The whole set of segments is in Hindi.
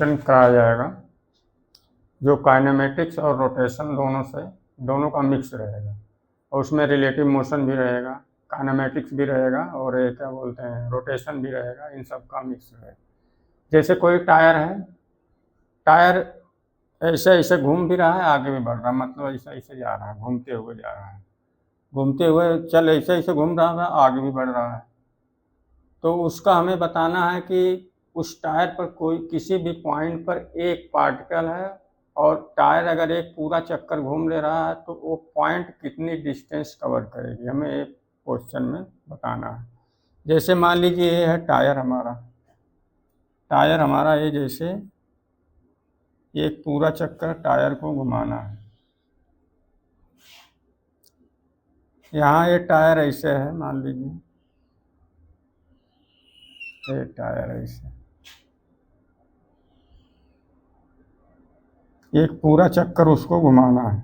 क्वेश्चन कराया जाएगा जो काइनेमेटिक्स और रोटेशन दोनों का मिक्स रहेगा, और उसमें रिलेटिव मोशन भी रहेगा, काइनेमेटिक्स भी रहेगा, और ये क्या बोलते हैं रोटेशन भी रहेगा, इन सब का मिक्स रहेगा। जैसे कोई टायर है, टायर ऐसे ऐसे घूम भी रहा है, आगे भी बढ़ रहा है, मतलब ऐसे ऐसे जा रहा है, घूमते हुए जा रहा है, घूमते हुए चल ऐसे ऐसे घूम रहा है, आगे भी बढ़ रहा है। तो उसका हमें बताना है कि उस टायर पर कोई किसी भी पॉइंट पर एक पार्टिकल है, और टायर अगर एक पूरा चक्कर घूम ले रहा है तो वो पॉइंट कितनी डिस्टेंस कवर करेगी, हमें एक क्वेश्चन में बताना है। जैसे मान लीजिए ये है टायर हमारा ये जैसे एक पूरा चक्कर टायर को घुमाना है। यहाँ ये टायर ऐसे है, मान लीजिए ये टायर ऐसे एक पूरा चक्कर उसको घुमाना है।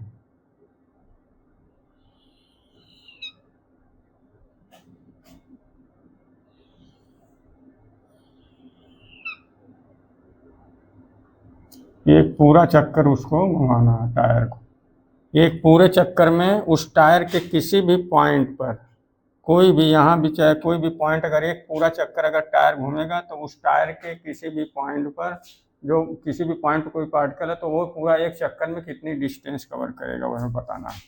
एक पूरा चक्कर उसको घुमाना है टायर को। एक पूरे चक्कर में उस टायर के किसी भी पॉइंट पर, कोई भी यहाँ भी चाहे कोई भी पॉइंट, अगर एक पूरा चक्कर अगर टायर घूमेगा तो उस टायर के किसी भी पॉइंट पर, जो किसी भी पॉइंट पर कोई पार्टिकल है, तो वो पूरा एक चक्कर में कितनी डिस्टेंस कवर करेगा, वह हमें बताना है।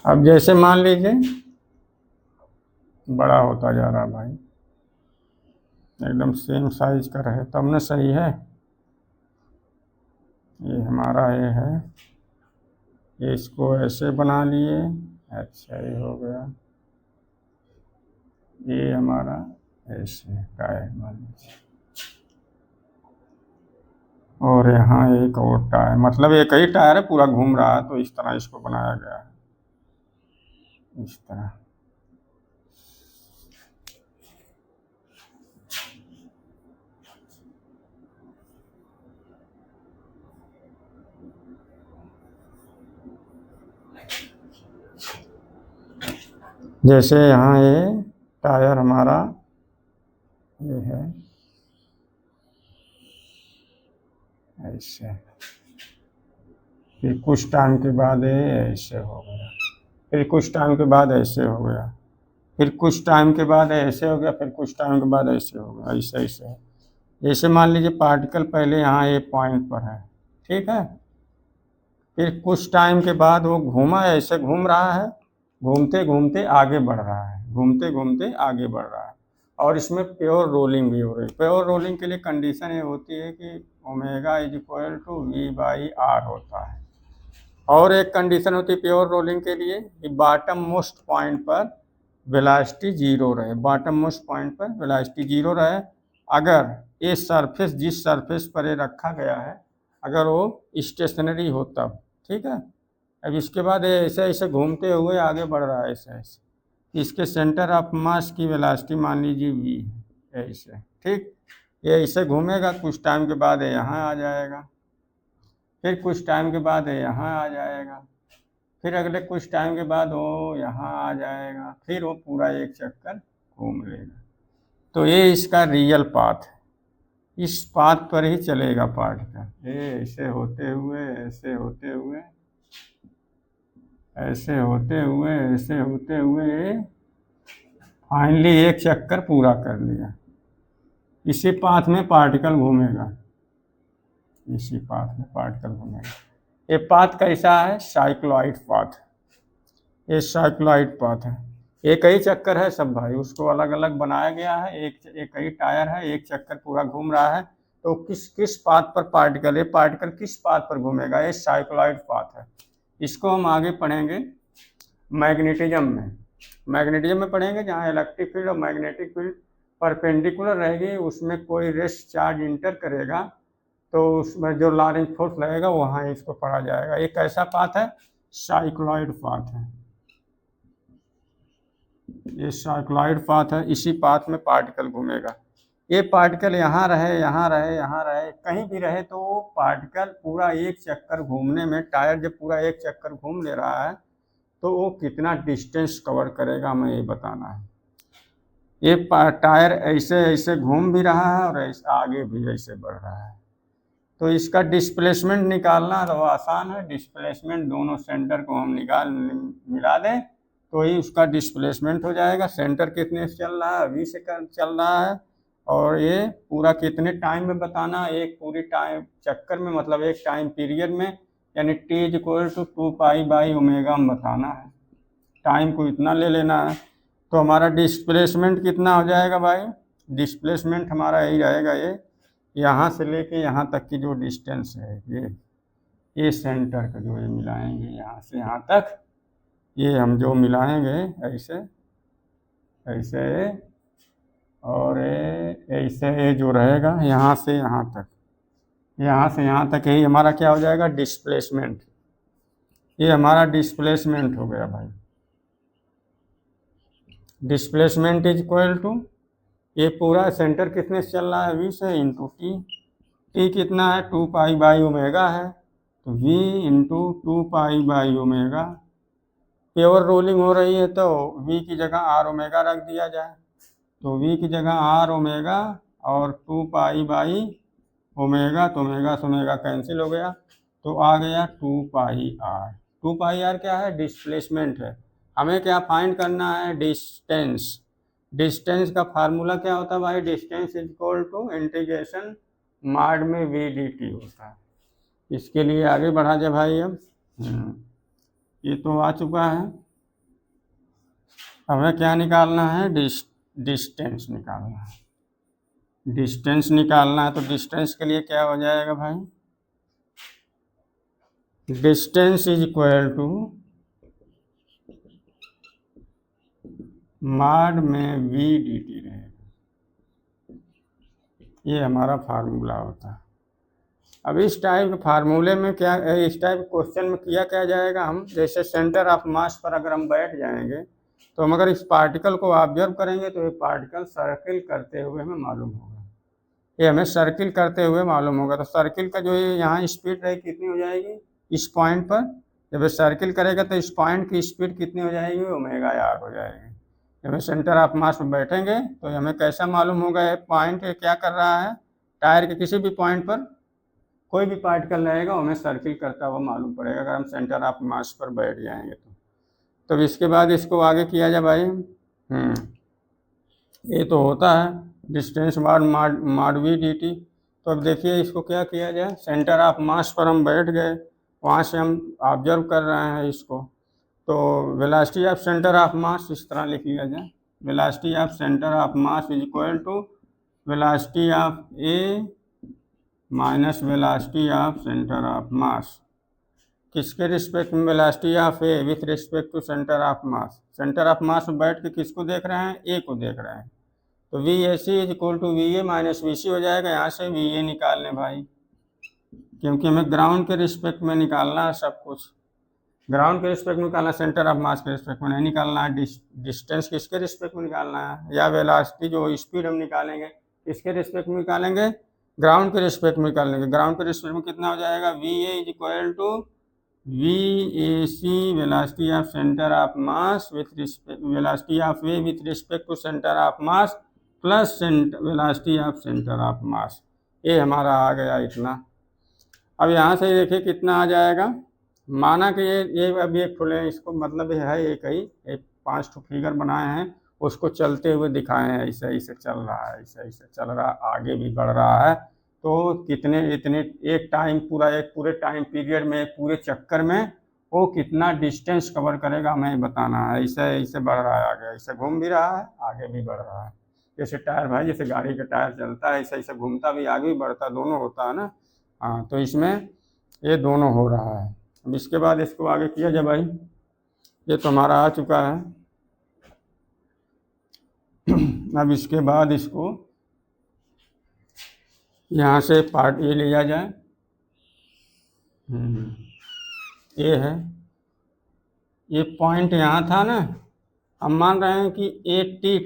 अब जैसे मान लीजिए बड़ा होता जा रहा भाई, एकदम सेम साइज का रहे तब ना सही है। ये हमारा ये है, ये इसको ऐसे बना लिए, अच्छा ये हो गया। ये हमारा ऐसे टायर मान लीजिए, और यहाँ एक और टायर, मतलब एक ही टायर है पूरा घूम रहा है, तो इस तरह इसको बनाया गया है, इस तरह। जैसे यहाँ ये टायर हमारा ये है ऐसे, फिर कुछ टाइम के बाद ये ऐसे हो गया, फिर कुछ टाइम के बाद ऐसे हो गया, फिर कुछ टाइम के बाद ऐसे हो गया, फिर कुछ टाइम के बाद ऐसे हो गया, ऐसे ऐसे। जैसे मान लीजिए पार्टिकल पहले यहाँ एक पॉइंट पर है, ठीक है, फिर कुछ टाइम के बाद वो घूमा, ऐसे घूम रहा है, घूमते घूमते आगे बढ़ रहा है, घूमते घूमते आगे बढ़ रहा है, और इसमें प्योर रोलिंग भी हो रही है। प्योर रोलिंग के लिए कंडीशन ये होती है कि omega is equal to v by r होता है। और एक कंडीशन होती है प्योर रोलिंग के लिए कि बॉटम मोस्ट पॉइंट पर वेलोसिटी जीरो रहे, बॉटम मोस्ट पॉइंट पर वेलोसिटी जीरो रहे। अगर ये सरफेस, जिस सरफेस पर ये रखा गया है, अगर वो स्टेशनरी हो तब, ठीक है। अब इसके बाद ये ऐसे ऐसे घूमते हुए आगे बढ़ रहा है, ऐसे ऐसे, इसके सेंटर ऑफ मास की वेलोसिटी मान लीजिए वी है, ऐसे, ठीक। ये ऐसे घूमेगा, कुछ टाइम के बाद ये यहाँ आ जाएगा, फिर कुछ टाइम के बाद ये यहाँ आ जाएगा, फिर अगले कुछ टाइम के बाद वो यहाँ आ जाएगा, फिर वो पूरा एक चक्कर घूम लेगा। तो ये इसका रियल पाथ है, इस पाथ पर ही चलेगा पार्टिकल, ये ऐसे होते हुए, ऐसे होते हुए, ऐसे होते हुए, ऐसे होते हुए, फाइनली एक चक्कर पूरा कर लिया। इसी पाथ में पार्टिकल घूमेगा, इसी पाथ में पार्टिकल घूमेगा। ये पाथ कैसा है? Cycloid path. ये साइक्लॉइड पाथ है, एक ही चक्कर है सब भाई, उसको अलग अलग बनाया गया है, एक ही टायर है, एक चक्कर पूरा घूम रहा है। तो किस पाथ पर पार्टिकल, ये पार्टिकल किस पाथ पर घूमेगा? ये साइक्लॉइड पाथ है। इसको हम आगे पढ़ेंगे मैग्नेटिज्म में, मैग्नेटिज्म में पढ़ेंगे, जहाँ इलेक्ट्रिक फील्ड और मैग्नेटिक फील्ड परपेंडिकुलर रहेगी, उसमें कोई रेस्ट चार्ज इंटर करेगा, तो उसमें जो लॉरेंज फोर्स लगेगा वहाँ इसको पढ़ा जाएगा। ये कैसा पाथ है? साइक्लॉइड पाथ है, ये साइक्लॉइड पाथ है, इसी पाथ में पार्टिकल घूमेगा। ये पार्टिकल यहाँ रहे, यहाँ रहे, यहाँ रहे, कहीं भी रहे, तो वो पार्टिकल पूरा एक चक्कर घूमने में, टायर जब पूरा एक चक्कर घूम ले रहा है तो वो कितना डिस्टेंस कवर करेगा हमें ये बताना है। ये टायर ऐसे ऐसे घूम भी रहा है और ऐसे आगे भी ऐसे बढ़ रहा है, तो इसका डिस्प्लेसमेंट निकालना तो आसान है। डिस्प्लेसमेंट दोनों सेंटर को हम मिला दें तो ही उसका डिस्प्लेसमेंट हो जाएगा। सेंटर कितने से चल रहा है, v से चल रहा है, और ये पूरा कितने टाइम में बताना, एक पूरी टाइम चक्कर में, मतलब एक टाइम पीरियड में, यानी t = 2π/ω में बताना है। टाइम को इतना ले लेना है। तो हमारा डिस्प्लेसमेंट कितना हो जाएगा भाई? डिस्प्लेसमेंट हमारा यही रहेगा, ये यहाँ से लेके यहाँ तक की जो डिस्टेंस है, ये सेंटर का जो ये मिलाएंगे यहाँ से यहाँ तक, ये हम जो मिलाएंगे ऐसे ऐसे, और ऐसे ये जो रहेगा यहाँ से यहाँ तक, यहाँ से यहाँ तक, यही हमारा क्या हो जाएगा? डिस्प्लेसमेंट। ये हमारा डिस्प्लेसमेंट हो गया भाई। डिस्प्लेसमेंट = ये पूरा सेंटर कितने से चल रहा है? v से, इंटू टी कितना है? 2π/ω है, तो v × 2π/ω। प्योर रोलिंग हो रही है तो v की जगह r ω रख दिया जाए, तो v की जगह r ω और 2π/ω, तो ओमेगा से ओमेगा कैंसिल हो गया, तो आ गया 2πr। 2πr क्या है? डिस्प्लेसमेंट है। हमें क्या फाइंड करना है? डिस्टेंस। डिस्टेंस का फार्मूला क्या होता है भाई? डिस्टेंस = इंटीग्रेशन मॉड में v dt होता है। इसके लिए आगे बढ़ा जाए भाई। अब ये तो आ चुका है, हमें क्या निकालना है? डिस्टेंस निकालना है। डिस्टेंस निकालना है तो डिस्टेंस के लिए क्या हो जाएगा भाई? डिस्टेंस = मॉड में v dt रहेगा। ये हमारा फार्मूला होता है। अब इस टाइप के फार्मूले में क्या, इस टाइप के क्वेश्चन में किया क्या जाएगा? हम जैसे सेंटर ऑफ मास पर अगर हम बैठ जाएंगे तो हम अगर इस पार्टिकल को ऑब्जर्व करेंगे तो ये पार्टिकल सर्किल करते हुए हमें मालूम होगा, ये हमें सर्किल करते हुए मालूम होगा। तो सर्किल का जो ये यहाँ स्पीड रहेगी कितनी हो जाएगी? इस पॉइंट पर जब ये सर्किल करेगा तो इस पॉइंट की स्पीड कितनी हो जाएगी? ω/r हो जाएगी। जब सेंटर ऑफ मास में बैठेंगे तो हमें कैसा मालूम होगा? ये पॉइंट क्या कर रहा है? टायर के किसी भी पॉइंट पर कोई भी पार्टिकल रहेगा हमें सर्किल करता हुआ मालूम पड़ेगा अगर हम सेंटर ऑफ मास पर बैठ जाएंगे तो। इसके बाद इसको आगे किया जाए भाई। ये तो होता है डिस्टेंस मॉड v dt। तो अब देखिए इसको क्या किया जाए? सेंटर ऑफ मास पर हम बैठ गए, वहाँ से हम ऑब्जर्व कर रहे हैं इसको, तो velocity of centre of mass इस तरह लिख लिया जाए। Velocity of centre of mass = velocity of a minus velocity of centre of mass. किसके रिस्पेक्ट में? Velocity of A with respect to centre of mass. Centre of mass में बैठ के किसको देख रहे हैं? ए को देख रहे हैं, तो VAC = VA माइनस VC हो जाएगा। यहाँ से VA निकाल लें भाई, क्योंकि हमें ग्राउंड के रिस्पेक्ट में निकालना है सब कुछ। ग्राउंड के रिस्पेक्ट में निकालना, सेंटर ऑफ मास के रिस्पेक्ट में नहीं निकालना है। डिस्टेंस किसके रिस्पेक्ट में निकालना है? या वेलोसिटी जो स्पीड हम निकालेंगे किसके रिस्पेक्ट में निकालेंगे? ग्राउंड के रिस्पेक्ट में निकालेंगे। ग्राउंड के रिस्पेक्ट में कितना हो जाएगा? VA = VAC velocity of centre of mass with respect velocity of A with respect to centre of mass plus velocity of centre of mass. ये हमारा आ गया इतना। अब यहाँ से देखिए कितना आ जाएगा। माना कि ये अभी एक खुले, इसको मतलब है एक ही, एक 5 फिगर बनाए हैं, उसको चलते हुए दिखाए हैं। ऐसे ऐसे चल रहा है, ऐसे ऐसे चल रहा है, आगे भी बढ़ रहा है। तो कितने इतने एक टाइम पूरे टाइम पीरियड में, एक पूरे चक्कर में वो कितना डिस्टेंस कवर करेगा हमें बताना है। ऐसे ऐसे बढ़ रहा है, आगे ऐसे घूम भी रहा है, आगे भी बढ़ रहा है। जैसे टायर भाई, जैसे गाड़ी का टायर चलता है ऐसे ऐसे घूमता भी, आगे भी बढ़ता, दोनों होता है ना। हाँ, तो इसमें ये दोनों हो रहा है। अब इसके बाद इसको आगे किया जाए भाई। ये तो हमारा आ चुका है। अब इसके बाद इसको यहाँ से पार्ट ये लिया जाए। ये है, ये पॉइंट यहाँ था ना। हम मान रहे हैं कि एक टी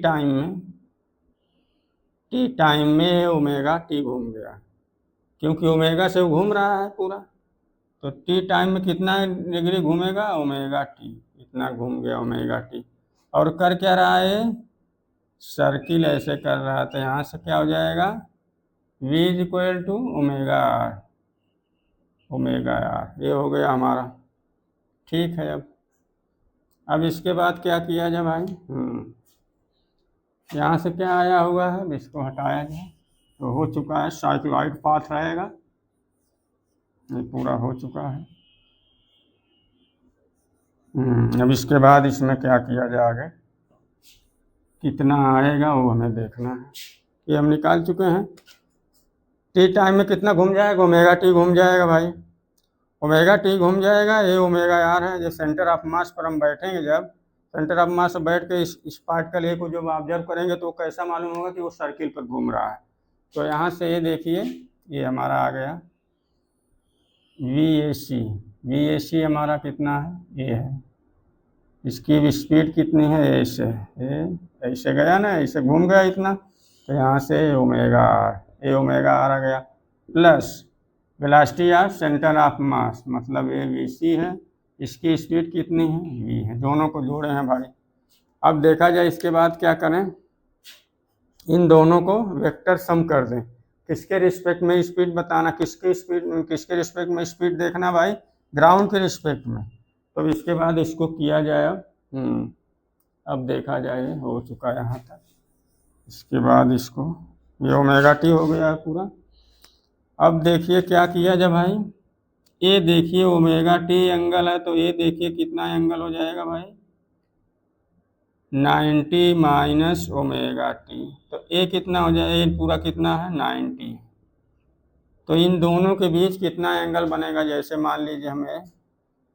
टी टाइम में ओमेगा टी घूम गया, क्योंकि ओमेगा से वो घूम रहा है पूरा, तो टी टाइम में कितना डिग्री घूमेगा, ओमेगा टी, इतना घूम गया ओमेगा टी। और कर क्या रहा है, सर्किल ऐसे कर रहा था, यहाँ से क्या हो जाएगा, v is equal to omega r, omega r, ये हो गया हमारा। ठीक है, अब इसके बाद क्या किया जाए भाई, यहाँ से क्या आया हुआ है, अब इसको हटाया जाए, तो हो चुका है, साइक्लॉइड पाथ रहेगा, ये पूरा हो चुका है। अब इसके बाद इसमें क्या किया जाए आगे, कितना आएगा वो हमें देखना है। ये हम निकाल चुके हैं, टी टाइम में कितना घूम जाएगा, ओमेगा टी घूम जाएगा भाई, ओमेगा टी घूम जाएगा, ये ओमेगा आर है। जो सेंटर ऑफ मास पर हम बैठेंगे, जब सेंटर ऑफ मास पर बैठ के इस पार्टिकल ए को जब ऑब्जर्व करेंगे तो कैसा मालूम होगा कि वो सर्किल पर घूम रहा है। तो यहाँ से ये देखिए, ये हमारा आ गया वी ए सी हमारा कितना है, ये है, इसकी भी स्पीड कितनी है, ऐसे, ये ऐसे गया ना, ऐसे घूम गया इतना, तो यहाँ से ओमेगा आर, ये ओमेगा आर आ गया, plus velocity of centre of मास, मतलब ये वी सी है, इसकी स्पीड कितनी है, वी है, दोनों को जोड़े हैं भाई। अब देखा जाए इसके बाद क्या करें, इन दोनों को वेक्टर सम कर दें, किसके रिस्पेक्ट में स्पीड बताना, किसके रिस्पेक्ट में स्पीड देखना भाई, ग्राउंड के रिस्पेक्ट में। तो इसके बाद इसको किया जाए, अब देखा जाए, हो चुका है यहाँ तक। इसके बाद इसको, ये ओमेगा टी हो गया है पूरा। अब देखिए क्या किया जाए भाई, ये देखिए ओमेगा टी एंगल है, तो ये देखिए कितना एंगल हो जाएगा भाई, 90 माइनस ओमेगा टी, तो ये कितना हो जाएगा, ये पूरा कितना है 90। तो इन दोनों के बीच कितना एंगल बनेगा, जैसे मान लीजिए हमें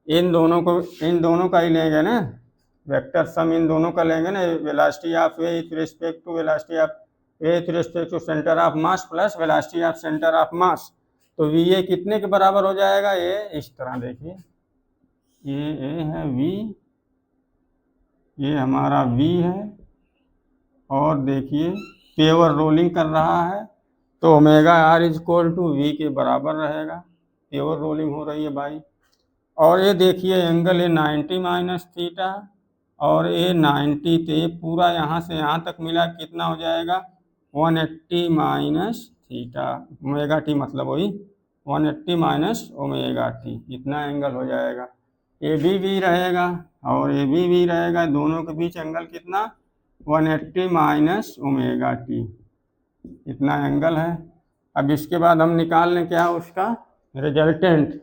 इन दोनों का ही लेंगे ना, वेक्टर सम इन दोनों का लेंगे ना, velocity of A with respect to velocity of A with respect to centre of mass plus velocity of centre of mass, तो वी ए कितने के बराबर हो जाएगा, ये इस तरह देखिए, ये ए है वी, ये हमारा वी है, और देखिए पेवर रोलिंग कर रहा है, तो omega r is equal to v के बराबर रहेगा, पेवर रोलिंग हो रही है भाई। और ये देखिए एंगल ये 90 माइनस थीटा, और ये 90 थे पूरा, यहाँ से यहाँ तक मिला कितना हो जाएगा, 180 माइनस थीटा, ओमेगा टी मतलब वही 180 माइनस ओमेगा टी, इतना एंगल हो जाएगा। ए भी रहेगा और ए भी रहेगा, दोनों के बीच एंगल कितना, 180 माइनस ओमेगा टी, इतना एंगल है। अब इसके बाद हम निकाल लें क्या, उसका रिजल्टेंट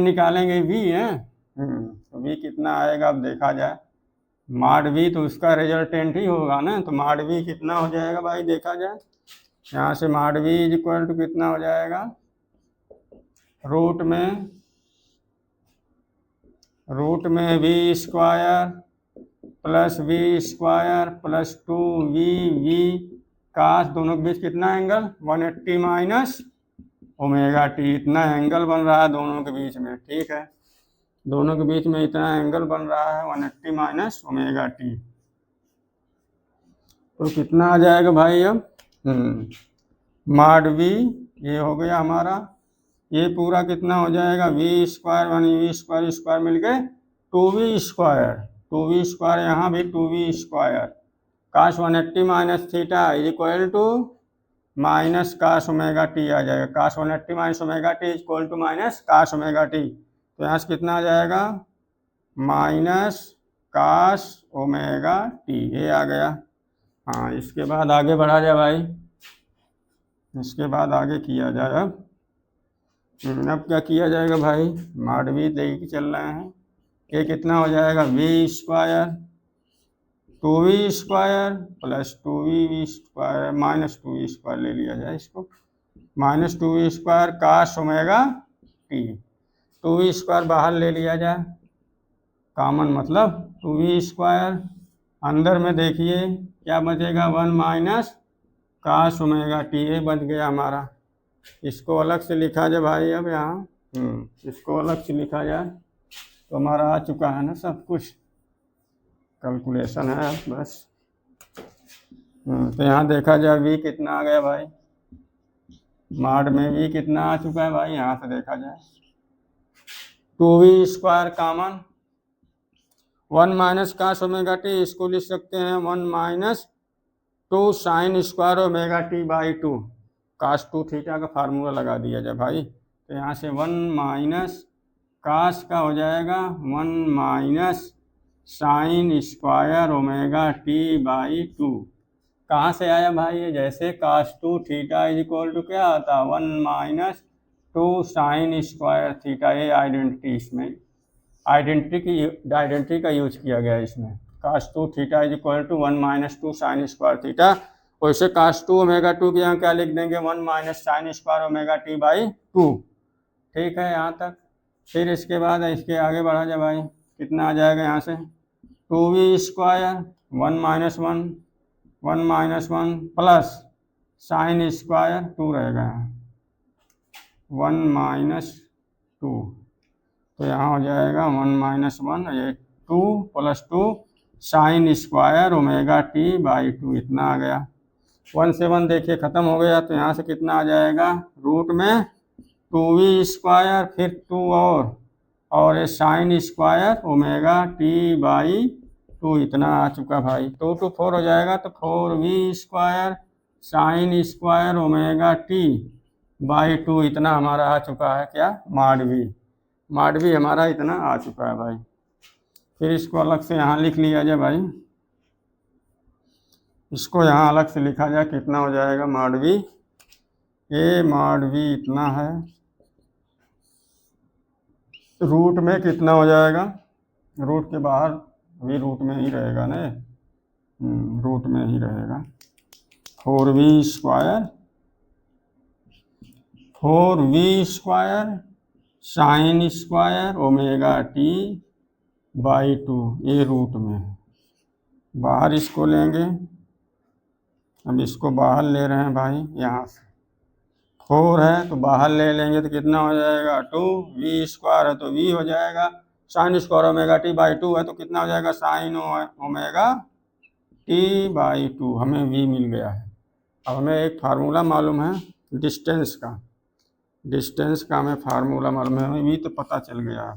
निकालेंगे, वी है, तो वी कितना आएगा, अब देखा जाए, माड वी तो उसका रिजल्टेंट ही होगा ना, तो माड वी कितना हो जाएगा भाई, देखा जाए, यहाँ से माड वी इज इक्वल टू कितना हो जाएगा, रूट में V square plus V square plus two V cos, दोनों के बीच कितना एंगल, 180 माइनस ओमेगा टी, इतना एंगल बन रहा है दोनों के बीच में। ठीक है, दोनों के बीच में इतना एंगल बन रहा है 180 माइनस ओमेगा टी, तो कितना आ जाएगा भाई, अब माड वी, ये हो गया हमारा, ये पूरा कितना हो जाएगा, v square one v square square मिलके 2v स्क्वायर, यहाँ भी 2v square, cos 180 minus theta is equal to minus cos omega t आ जाएगा, cos 180 minus omega t is equal to minus cos omega t, तो यहाँ से कितना आ जाएगा, माइनस काश ओमेगा टी, ये आ गया। हाँ, इसके बाद आगे बढ़ा जाए भाई, इसके बाद आगे किया जाए, अब क्या किया जाएगा भाई, माड वी दे के चल रहे हैं, ये कितना हो जाएगा, v square 2v square plus 2v square minus 2v square ले लिया जाए इसको, minus 2v square cos omega t, 2v square बाहर ले लिया जाए कॉमन, मतलब 2v स्क्वायर, अंदर में देखिए क्या बचेगा, 1 माइनस काश ओमेगा टी, ये बच गया हमारा। इसको अलग से लिखा जाए भाई, अब यहाँ इसको अलग से लिखा जाए, तो हमारा आ चुका है ना सब कुछ, कैलकुलेशन है बस। तो यहाँ देखा जाए v कितना आ गया भाई, मॉड में v कितना आ चुका है भाई, यहाँ से देखा जाए 2v² common, 1 minus cos omega t, इसको लिख सकते हैं 1 minus 2 sine square omega t by 2, cos 2 theta का फार्मूला लगा दिया जाए भाई। तो यहाँ से 1 माइनस कास का हो जाएगा 1 minus sine square omega t by 2। कहाँ से आया भाई ये, जैसे cos 2 theta is equal to क्या आता है 1 माइनस 2 साइन स्क्वायर थीटा। ये आइडेंटिटी, इसमें आइडेंटिटी का यूज किया गया है इसमें। Cos 2 theta is equal to 1 minus 2 sine square theta. वैसे कास 2 ओमेगा 2 के यहाँ क्या लिख देंगे 1 minus sine square omega t by 2। ठीक है यहाँ तक। फिर इसके बाद इसके आगे बढ़ा जाए भाई, कितना आ जाएगा यहाँ से 2v² 1 minus 1 1 minus 1 plus sine square 2 रहेगा 1 माइनस 2। तो यहाँ हो जाएगा 1 माइनस 1 ये 2 plus 2 sine square omega t by 2, इतना आ गया। 1 से 1 देखिए ख़त्म हो गया। तो यहाँ से कितना आ जाएगा रूट में 2v² फिर 2 और ये sign square omega t by 2, इतना आ चुका भाई। 2 to 4 हो जाएगा तो 4v² sign square omega t by 2, इतना हमारा आ चुका है क्या मॉड भी हमारा इतना आ चुका है भाई। फिर इसको अलग से यहाँ लिख लिया जाए भाई, इसको यहाँ अलग से लिखा जाए कितना हो जाएगा मॉड भी, ये मॉड भी इतना है, रूट में कितना हो जाएगा, रूट के बाहर भी रूट में ही रहेगा ना, रूट में ही रहेगा 4v² sign square omega t by 2, ये रूट में है। बाहर इसको लेंगे, अब इसको बाहर ले रहे हैं भाई, यहाँ से 4 है तो बाहर ले लेंगे तो कितना हो जाएगा 2v² है तो v हो जाएगा, sign square omega t by 2 है तो कितना हो जाएगा साइन ओमेगा टी बाई 2, हमें v मिल गया है। अब हमें एक फार्मूला मालूम है डिस्टेंस का हमें फार्मूला मालूम है, हमें v तो पता चल गया,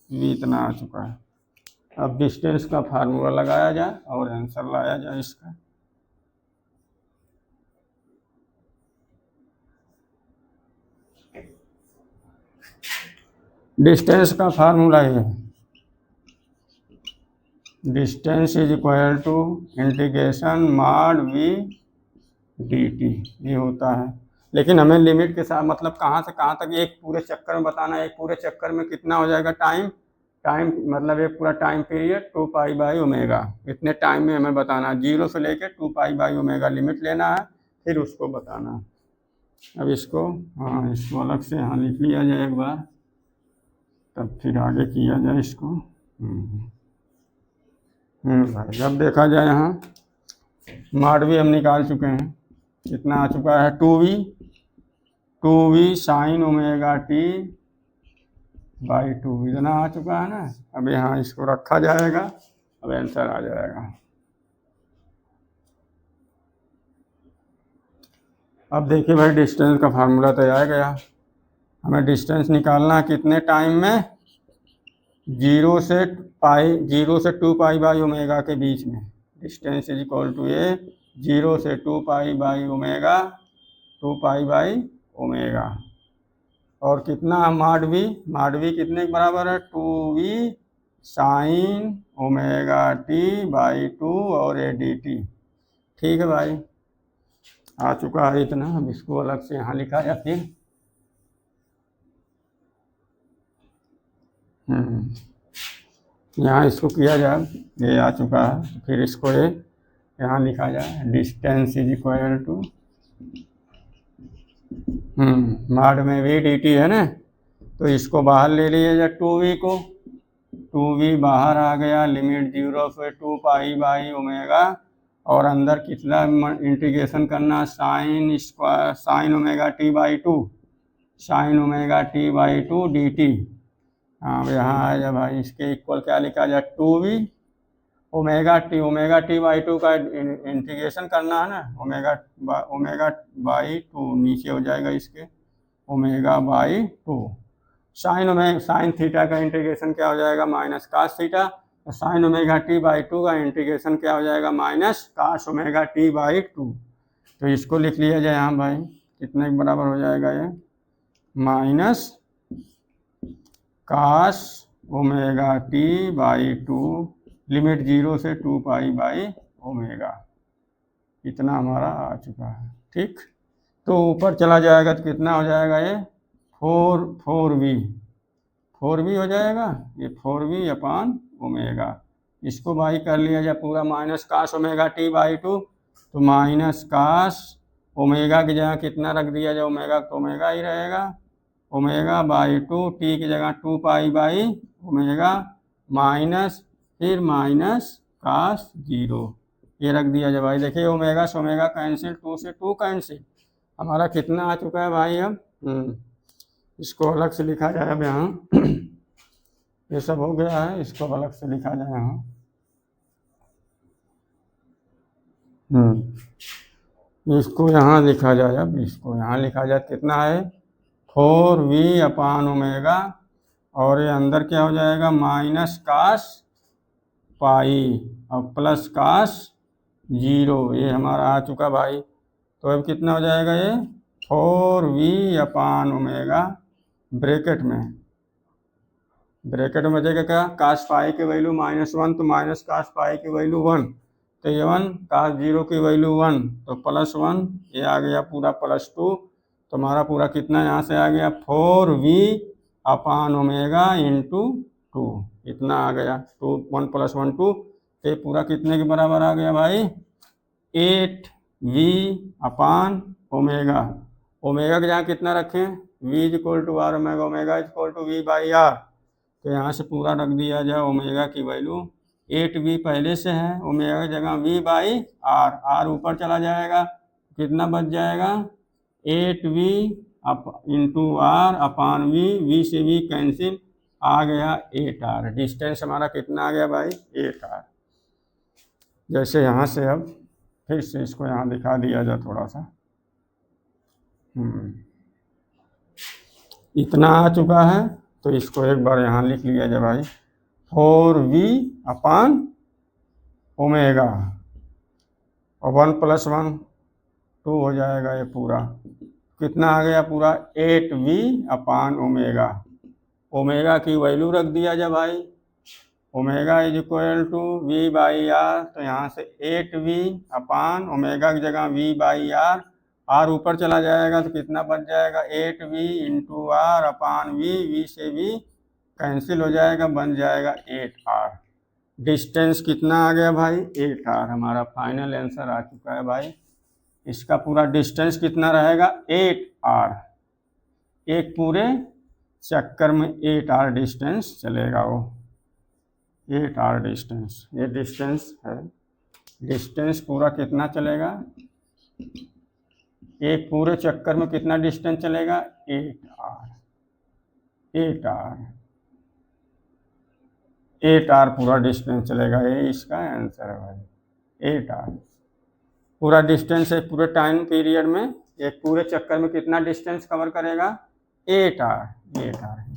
v इतना आ चुका है। अब डिस्टेंस का फार्मूला लगाया जाए और आंसर लाया जाए इसका। डिस्टेंस का फार्मूला ये है, distance is equal to integration mod v dt, ये होता है। लेकिन हमें लिमिट के साथ मतलब कहाँ से कहाँ तक, एक पूरे चक्कर में बताना है। एक पूरे चक्कर में कितना हो जाएगा टाइम मतलब एक पूरा time period 2 pi by omega, इतने टाइम में हमें बताना है, 0 से लेकर 2 पाई बाई ओमेगा लिमिट लेना है, फिर उसको बताना है। अब इसको इसको अलग से यहाँ लिख लिया जाए एक बार, तब फिर आगे किया जाए इसको। भाई अब देखा जाए यहाँ मॉड भी हम निकाल चुके हैं, कितना आ चुका है 2v sign omega t by 2, इतना आ चुका है ना। अब यहाँ इसको रखा जाएगा, अब आंसर आ जाएगा। अब देखिए भाई डिस्टेंस का फार्मूला तो आ गया, हमें डिस्टेंस निकालना है कितने टाइम में, 0 से 2 पाई बाई ओमेगा के बीच में। डिस्टेंस इज इक्वल टू ये 0 से 2 pi by omega, 2 pi by omega, और कितना मॉड भी कितने के बराबर है 2v sign omega t by 2 और ये dt। ठीक है भाई आ चुका है इतना। अब इसको अलग से यहाँ लिखा या फिर यहाँ इसको किया जाए, ये आ चुका है, फिर इसको ये यहाँ लिखा जाए distance is equal to mod में v dt है ना, तो इसको बाहर ले लिया जाए 2v को, 2v बाहर आ गया, लिमिट 0 से 2 पाई बाई ओमेगा, और अंदर कितना इंटीग्रेशन करना sign omega t by 2, sign omega t by 2 dt। हाँ यहाँ आ जाए भाई, इसके इक्वल क्या लिखा जाए 2v omega t by two का इंटीग्रेशन करना है ना, ओमेगा बाई टू नीचे हो जाएगा इसके, omega by two. Sine theta का इंटीग्रेशन क्या हो जाएगा, माइनस कास थीटा। तो sine omega t by two का इंटीग्रेशन क्या हो जाएगा, minus cos omega t by two. तो इसको लिख लिया जाए यहाँ भाई, कितने के बराबर हो जाएगा ये, minus cos omega t by two, limit 0 से 2 पाई बाई ओमेगा। इतना हमारा आ चुका है। ठीक, तो ऊपर चला जाएगा तो कितना हो जाएगा ये, 4v हो जाएगा, ये 4v अपान ओमेगा। इसको भाई कर लिया जाए पूरा, minus cos omega t by two, तो माइनस कास ओमेगा की जगह कितना रख दिया जाए, ओमेगा तो ओमेगा ही रहेगा, ओमेगा बाई टू, टी की जगह 2 पाई बाई ओमेगा, माइनस फिर माइनस कास 0, ये रख दिया जाए भाई। देखिए ओमेगा से ओमेगा कैंसिल, 2 से 2 कैंसिल, हमारा कितना आ चुका है भाई अब। इसको अलग से लिखा जाए अब यहाँ ये सब हो गया है, इसको अलग से लिखा जाए यहाँ। इसको यहाँ लिखा जाए, अब इसको यहाँ लिखा जाए, कितना है 4v अपान ओमेगा, और ये अंदर क्या हो जाएगा, माइनस कास पाई और प्लस कास 0, ये हमारा आ चुका भाई। तो अब कितना हो जाएगा ये, 4v अपान ओमेगा, ब्रैकेट में बचेगा क्या, कास पाई की वैल्यू -1, तो माइनस कास पाई की वैल्यू 1, तो ये 1, कास 0 की वैल्यू 1, तो +1, ये आ गया पूरा +2, तो हमारा पूरा कितना यहाँ से आ गया, 4v अपान ओमेगा इंटू 2, इतना आ गया, 2 1 + 1 2, तो पूरा कितने के बराबर आ गया भाई, 8v अपान ओमेगा। ओमेगा के जहाँ कितना रखें, v = r omega, omega = v/r, तो यहाँ से पूरा रख दिया जाए, ओमेगा की वैल्यू 8v पहले से है, ओमेगा की जगह v/r, r ऊपर चला जाएगा, कितना बच जाएगा, 8v इंटू r अपान v से v कैंसिल, आ गया 8r। डिस्टेंस हमारा कितना आ गया भाई, 8r। जैसे यहाँ से अब फिर से इसको यहाँ दिखा दिया जाए थोड़ा सा, इतना आ चुका है, तो इसको एक बार यहाँ लिख लिया जाए भाई, 4v अपान ओमेगा, और 1 + 1 2 हो जाएगा, ये पूरा कितना आ गया, पूरा 8v अपान ओमेगा। ओमेगा की वैल्यू रख दिया जाए भाई, ओमेगा = v/r, तो यहाँ से 8v अपान ओमेगा की जगह v/r, r ऊपर चला जाएगा तो कितना बच जाएगा, 8v इंटू r अपान v से v कैंसिल हो जाएगा, बन जाएगा 8r। डिस्टेंस कितना आ गया भाई, 8r। हमारा फाइनल आंसर आ चुका है भाई, इसका पूरा डिस्टेंस कितना रहेगा, 8r। एक पूरे चक्कर में 8r डिस्टेंस चलेगा, वो 8r डिस्टेंस, ये डिस्टेंस है। डिस्टेंस पूरा कितना चलेगा, एक पूरे चक्कर में कितना डिस्टेंस चलेगा, 8r पूरा डिस्टेंस चलेगा, ये इसका आंसर है भाई, 8r पूरा डिस्टेंस है। पूरे टाइम पीरियड में एक पूरे चक्कर में कितना डिस्टेंस कवर करेगा, 8r।